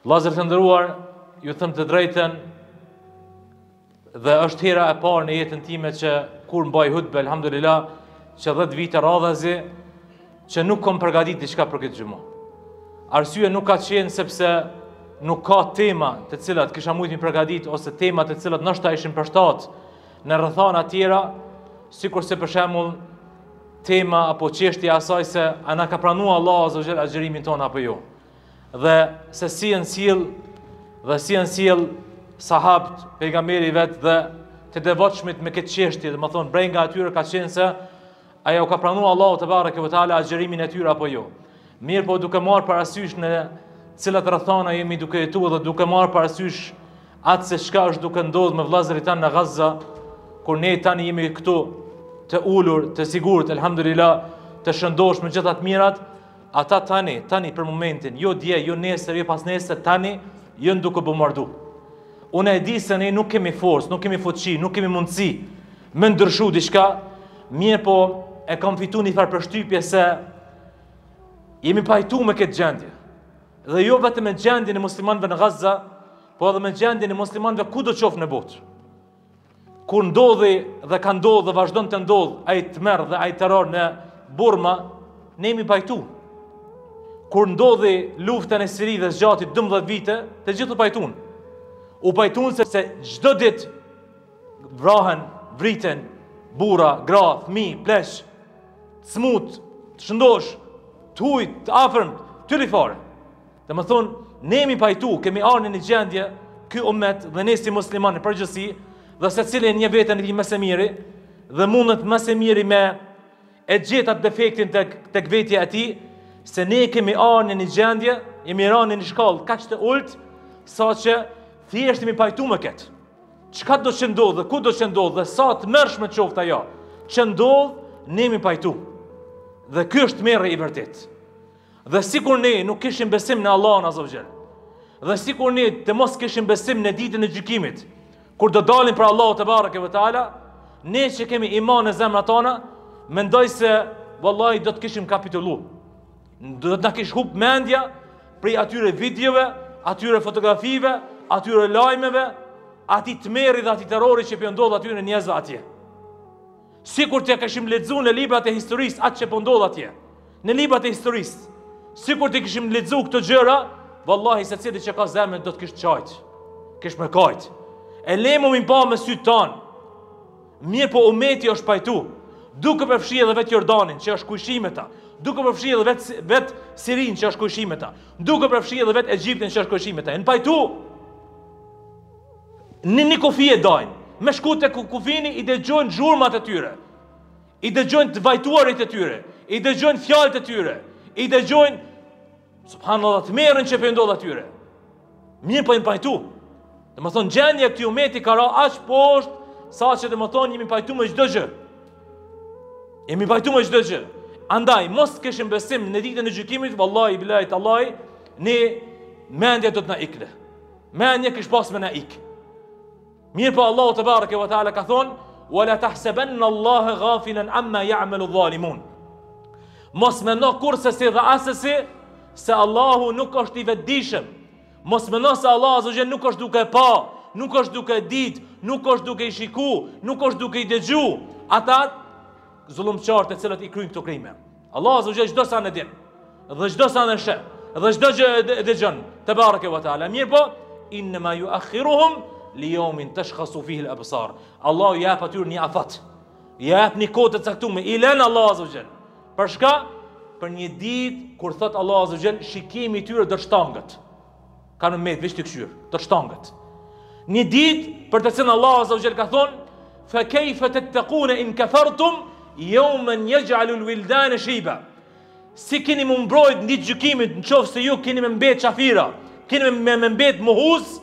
Vllazër të nderuar, ju them të drejtën, dhe është hera e parë në jetën time që kur mbaj hutbë, elhamdulillah, që 10 vite radhazi, që nuk kom përgatit diçka për këtë xhumë. Arsye nuk ka qenë sepse nuk ka tema të cilat kisha mujt mi përgatit, ose tema të cilat ndoshta ishin përshtat në rrethana tjera, sikurse për shembull tema apo çështja asaj se a na ka pranuar Allahu azza wa jalla agjërimin ton apo jo. Dhe se si janë sjell sahabët, pejgamberi vet dhe të devotshmit me këtë çështje, dhe më thonë brenga atyre ka qenë se ajo ka pranuar Allahu te bareke ve taala agjërimin e tyre apo jo. Mirë, po duke marrë parasysh në cilat rrethana jemi duke jetuar dhe duke marrë parasysh atë se çka është duke ndodhur me vllazërit tanë në Gaza, kur ne tani jemi këtu të ulur, të sigurt, elhamdulillah, të shëndosh me gjitha të mirat, ata tani për momentin, jo dje, jo nesër, jo pas nesër, tani jënë duke bombardu. Unë e di se ne nuk kemi forcë, nuk kemi fuqi, nuk kemi mundësi me ndryshu diçka, mirë po e kam fitu një farë përshtypje se jemi pajtu me këtë gjendje. Dhe jo vetëm me gjendjen e muslimanëve në Gaza, po edhe me gjendjen e muslimanëve kudo qoftë në botë. Kur ndodhi dhe ka ndodhur dhe vazhdon të ndodh ai tmerr dhe ai terror në Burma, ne jemi pajtu. Kur ndodhi lufta në Siri dhe zgjati 12 vite, të gjithë u pajtun. U pajtun se çdo ditë vrahen, vriten burra, gra, fëmijë, plesh, smut, të shëndosh, të huj, të afërm, të rifare. Dhe më thonë, ne jemi pajtu, kemi arë në një gjendje, ky ummet dhe ne si muslimanë në përgjithësi, dhe se cilin një vetën e ti mëse miri, dhe mundet mëse miri me e gjetat defektin të vetja e ti, se ne kemi arë në një gjendje, jemi arë në një shkallë kaq të ulët, sa që thjesht jemi pajtu me këtë. Çka do që ndodhë dhe ku do që ndodhë dhe sa të mërshme qoftë ajo, që ndodhë, ne jemi pajtu. Dhe ky është merre i vërtet. Dhe sikur ne nuk kishim besim në Allahun azza wa jall, dhe sikur ne të mos kishim besim në ditën e gjykimit, kur do dalim për Allahu te bareke ve taala, ne që kemi iman në zemrat tona, mendoj se vallahi do të kishim kapitullu. Do të na kish hub mendja prej atyre videove, atyre fotografive, atyre lajmeve, ati tmerri dhe ati terrori që pëndodh aty në njerëzve atje. Sikur të kishim lexuar në librat e historisë atë që pëndodh atje. Në librat e historisë, sikur të kishim lexuar këto gjëra, vallahi secili që ka zemër do të kish çajt. Kish me kajt. E lemo mi pa me sytë tanë. Mirë po ummeti është pajtu, duke përfshi edhe vetë Jordanin që është kujshime ta, duke përfshi edhe vetë Sirin që është kujshime ta, duke përfshi edhe vetë Egjiptin që është kujshime ta. Në pajtu, në një kufi e dajnë, me shku të kufini i dëgjojnë zhurmat e tyre, i dëgjojnë të vajtuarit e tyre, i dëgjojnë fjalët e tyre, i dëgjojnë, subhanallah, të merën që pëndodh atyre. Mirë po i pajtu. Dhe më thonë, gjendje këti umeti ka ra aq poshtë, sa që dhe më thonë, jemi pajtu me çdo gjë. Jemi pajtu me çdo gjë. Andaj, mos kishim besim në ditën e gjykimit, vallahi, billahi, tallahi, ne mendja do të na ikle. Mendja kish pas me na ik. Mirë po Allahu te bareke ve taala ka thonë, "Wala tahsabanna Allaha ghafilan amma ya'malu adh-dhalimun." Mos mendo kurse si dhe asesi se Allahu nuk është i vetëdijshëm. Mos mendo se Allahu azza wa jalla nuk është duke pa, nuk është duke ditë, nuk është duke i shiku, nuk është duke i dëgju ata zullumçarët e cilët i kryjnë këto krime. Allahu azza wa jalla çdo sa në din, dhe çdo sa në sheh, dhe çdo gjë e dëgjon te bareke ve taala. Mirë po, inma yu'akhiruhum li yawmin tashkhasu fihi al-absar. Allahu jep atyre një afat. Jep një kohë të caktuar, i lën Allahu azza wa jall. Për shka? Për një ditë kur thot Allahu azza wa jall, shikimi i tyre do të shtangët. Kanë me vesh të këshyr, do të shtangët. Një ditë për të cilën Allahu azza wa jall ka thonë, fa kayfa tattaquna in kafartum yawman yaj'alu al-wildana shiba. Si keni më mbrojt në ditë gjykimit, nëse ju keni më mbet qafira, keni më mbet mohues,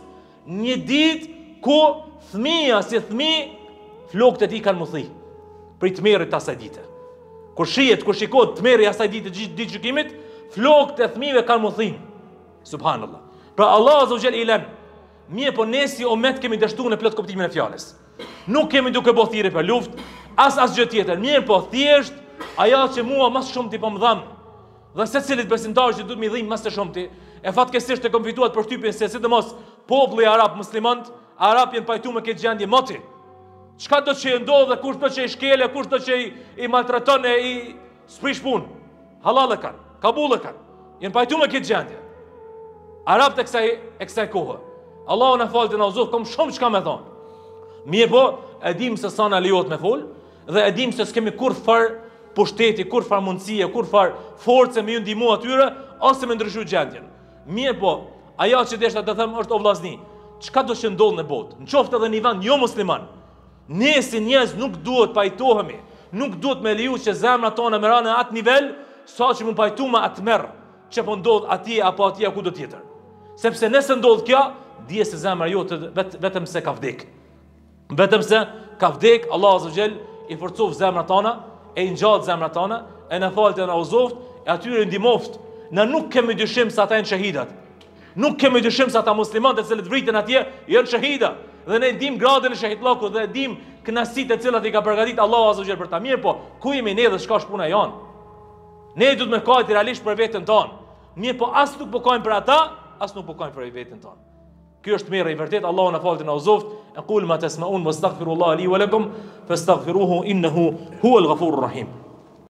një ditë ku fëmia si fëmijë flokët e tij kanë muthi. Për tmerrit asaj dite. Kur shikohet tmerri asaj dite ditë gjykimit, flokët e fëmijëve kanë muthi. Subhanallah. Pra Allah azza wa jall ilan. Mirë po ne si ummet kemi dështuar në plot kuptimin e fjalës. Nuk kemi duke bë thirrje për luftë, as gjë tjetër. Mirë po thjesht ajo që mua më shumë ti po më dham. Dhe secilit besimtar që duhet më dhim më së shumti, E fatkesirisht e konfituat për shtypjen se sidomos populli arab muslimant, arab janë pajtu me këtë gjendje moti. Çka do që ndodh dhe kush do që i shkele, kush do që i maltraton e i sprish punë. Halal e kanë, kabull e kanë. Janë pajtu me këtë gjendje. Arabët e kësaj kohë. Allahu na falë të na uzof, kam shumë çka me thonë. Mirë po, e dim se sa na lejohet me fol, dhe e dim se s'kemi kur far pushteti, kur far mundësie, kur far forcë me ju ndihmu atyre ose me ndryshu gjendjen. Mirë po, ajo që deshta të them është o vllazni, çka do që ndodh në botë, në qoftë edhe në vend jo musliman. Ne si njerëz nuk duhet pajtohemi, nuk duhet me leju që zemrat tona me ranë atë nivel sa që mund pajtu me atë merr që po ndodh atje apo atje kudo tjetër. Sepse nëse ndodh kjo, dije se zemra jote vetëm se ka vdek. Vetëm se ka vdek, Allah azza xhel i forcov zemrat tona, e i ngjall zemrat tona, e na falte na uzoft, e atyre ndihmoft. Na nuk kemi dyshim se ata janë shahidat. Nuk kemi dyshim se ata muslimanët të cilët vriten atje janë shahida. Dhe ne dim gradën e shahidllakut dhe dim kënaqësitë të cilat i ka përgatitur Allahu azza xhel për ta. Mirë po, ku jemi ne dhe çka është puna jon? Ne duhet me kajtë realisht për veten tonë. Mirë po, as nuk po kajmë për ata, as nuk po kajmë për veten tonë. Ky është mirë i vërtet. Allahu na falë na uzoft. Aqul ma tasma'un wastaghfirullaha li wa lakum fastaghfiruhu innahu huwal ghafurur rahim.